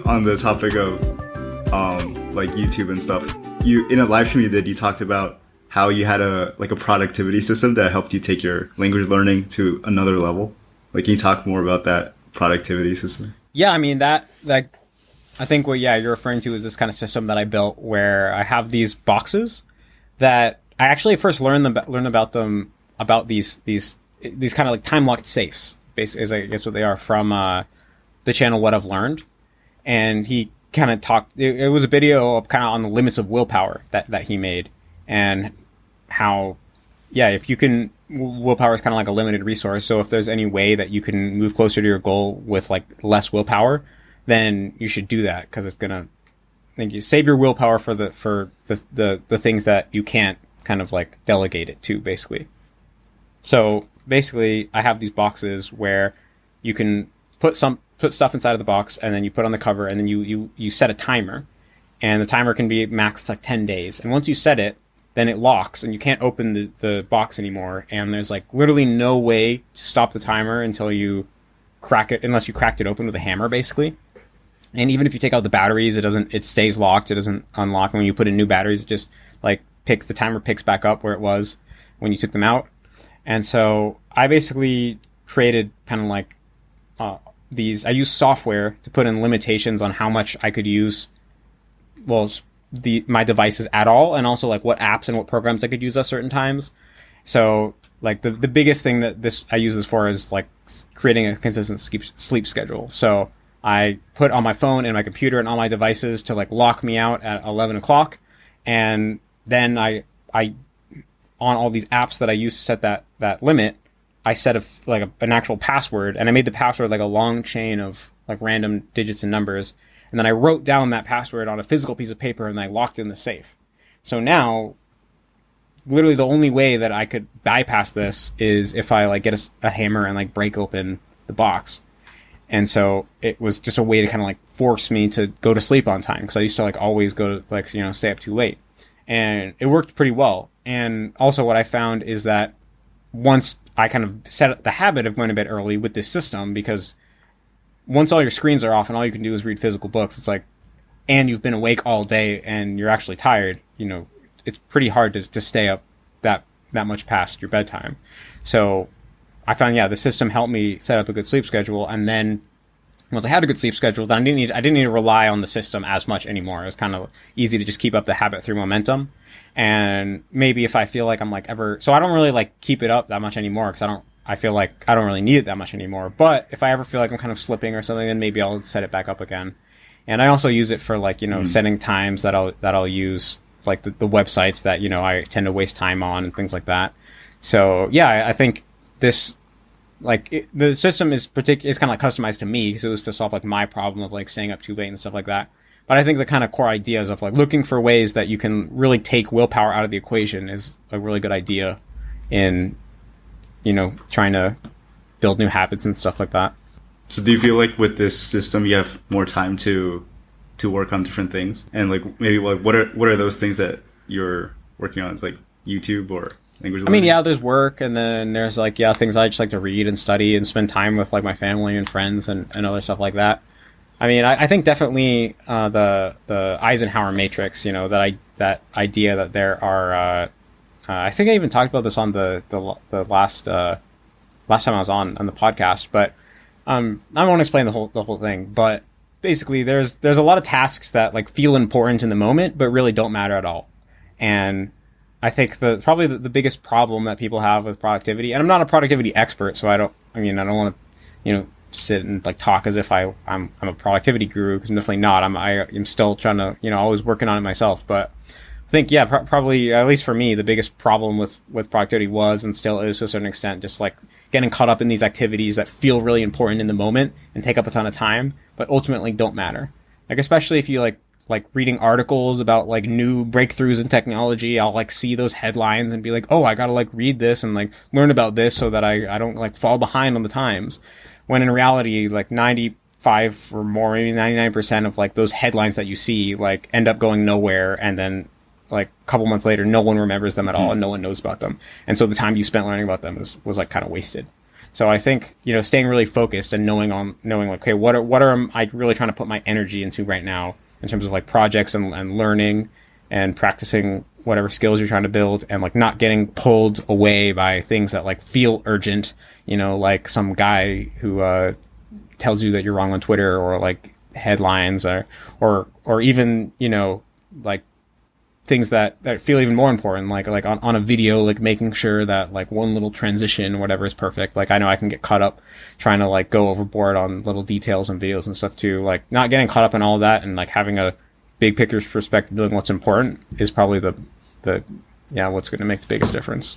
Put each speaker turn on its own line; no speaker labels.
on the topic of like YouTube and stuff, you in a live stream you did, you talked about how you had a productivity system that helped you take your language learning to another level. Like, can you talk more about that productivity system?
Yeah, I mean that I think what you're referring to is this kind of system that I built where I have these boxes that I actually first learned about these kind of like time locked safes, basically, is I guess what they are, from the channel What I've Learned. And he kind of talked, it was a video kind of on the limits of willpower that he made, and how, if you can, willpower is kind of like a limited resource. So if there's any way that you can move closer to your goal with like less willpower, then you should do that, because it's gonna, you save your willpower for the things that you can't kind of like delegate it to, basically. So basically, I have these boxes where you can put stuff inside of the box, and then you put on the cover, and then you set a timer, and the timer can be maxed like 10 days. And once you set it, then it locks, and you can't open the box anymore. And there's like literally no way to stop the timer until you crack it, unless you cracked it open with a hammer, basically. And even if you take out the batteries, it stays locked. It doesn't unlock. And when you put in new batteries, it just like the timer picks back up where it was when you took them out. And so I basically created kind of like I use software to put in limitations on how much I could use, my devices at all, and also like what apps and what programs I could use at certain times. So like the biggest thing that I use this for is like creating a consistent sleep schedule. So I put on my phone and my computer and all my devices to like lock me out at 11 o'clock. And then I on all these apps that I use to set that limit, I set an actual password, and I made the password like a long chain of like random digits and numbers. And then I wrote down that password on a physical piece of paper, and I locked in the safe. So now, literally the only way that I could bypass this is if I like get a hammer and like break open the box. And so it was just a way to kind of like force me to go to sleep on time, because I used to like always go to like, stay up too late. And it worked pretty well. And also what I found is that once I kind of set up the habit of going to bed early with this system, because once all your screens are off and all you can do is read physical books, it's like, and you've been awake all day and you're actually tired, it's pretty hard to stay up that much past your bedtime. So I found, the system helped me set up a good sleep schedule. And then once I had a good sleep schedule, then I didn't need to rely on the system as much anymore. It was kind of easy to just keep up the habit through momentum. And maybe if I feel like I'm like so I don't really like keep it up that much anymore, because I feel like I don't really need it that much anymore. But if I ever feel like I'm kind of slipping or something, then maybe I'll set it back up again. And I also use it for like, setting times that I'll use, like the websites that, I tend to waste time on and things like that. So I think this, like, the system is kind of like customized to me, because it was to solve like my problem of like staying up too late and stuff like that. But I think the kind of core ideas of like looking for ways that you can really take willpower out of the equation is a really good idea in, trying to build new habits and stuff like that.
So do you feel like with this system you have more time to work on different things? And like maybe like what are those things that you're working on? It's like YouTube or language learning?
I mean, there's work, and then there's like things I just like to read and study and spend time with like my family and friends and other stuff like that. I mean, I think definitely the Eisenhower matrix, that idea that there are I think I even talked about this on the last time I was on the podcast, but I won't explain the whole thing. But basically, there's a lot of tasks that like feel important in the moment, but really don't matter at all. And I think probably the biggest problem that people have with productivity, and I'm not a productivity expert, so I don't want to sit and like talk as if I'm a productivity guru, because I'm definitely not. I'm still trying to always working on it myself. But I think probably, at least for me, the biggest problem with productivity was, and still is to a certain extent, just like getting caught up in these activities that feel really important in the moment and take up a ton of time, but ultimately don't matter. Like, especially if you like reading articles about like new breakthroughs in technology, I'll like see those headlines and be like, oh, I gotta like read this and like learn about this so that I don't like fall behind on the times. When in reality, like 95 or more, maybe 99% of like those headlines that you see like end up going nowhere, and then like a couple months later, no one remembers them at all and no one knows about them. And so the time you spent learning about them was like kind of wasted. So I think, staying really focused and knowing like, okay, what are I really trying to put my energy into right now in terms of like projects and learning and practicing whatever skills you're trying to build, and like not getting pulled away by things that like feel urgent, like some guy who tells you that you're wrong on Twitter, or like headlines, or even, like things that feel even more important, like on a video, like making sure that like one little transition or whatever is perfect. Like I know I can get caught up trying to like go overboard on little details and videos and stuff too. Like not getting caught up in all of that, and like having a big picture perspective, doing what's important is probably the what's going to make the biggest difference.